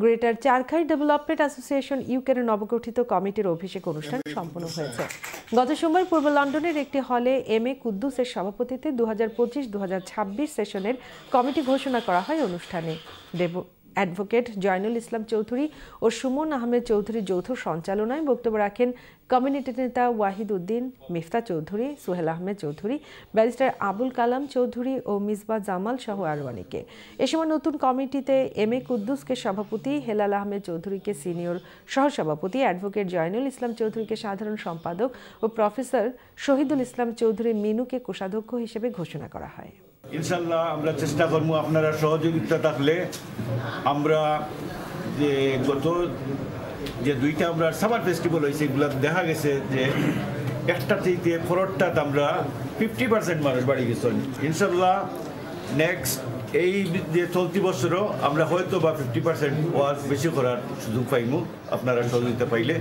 Greater Charkhai development association ইউকের নবগঠিত কমিটির অভিষেক অনুষ্ঠান সম্পন্ন হয়েছে। গত সোমবার পূর্ব লন্ডনের একটি হলে এম এ কুদ্দুসের সভাপতিত্বে 2025-2026 সেশনের কমিটি ঘোষণা করা হয়। অনুষ্ঠানে অ্যাডভোকেট জয়নুল ইসলাম চৌধুরী ও সুমন আহমেদ চৌধুরীর যৌথ সঞ্চালনায় বক্তব্য রাখেন কমিউনিটি নেতা ওয়াহিদ উদ্দিন, মিফতা চৌধুরী, সোহেল আহমেদ চৌধুরী, ব্যারিস্টার আবুল কালাম চৌধুরী ও মিসবাহ জামাল সহ আরও অনেকে। এ সময় নতুন কমিটিতে এম এ কুদ্দুসকে সভাপতি, হেলাল আহমেদ চৌধুরীকে সিনিয়র সহসভাপতি, অ্যাডভোকেট জয়নুল ইসলাম চৌধুরীকে সাধারণ সম্পাদক ও প্রফেসর শহীদুল ইসলাম চৌধুরী মিনুকে কোষাধ্যক্ষ হিসেবে ঘোষণা করা হয়। ইনশাল্লাহ আমরা চেষ্টা করবো, আপনারা সহযোগিতা থাকলে আমরা যে গত যে দুইটা আমরা সামার ফেস্টিভ্যাল হয়েছে এগুলো দেখা গেছে যে একটা থেকে ফরটা আমরা 50% মানুষ বাড়ি গেছেন। ইনশাল্লাহ নেক্সট এই যে চলতি বছরও আমরা হয়তো বা 50% ওয়াজ বেশি করার সুযোগ পাইমু আপনারা সহযোগিতা পাইলে।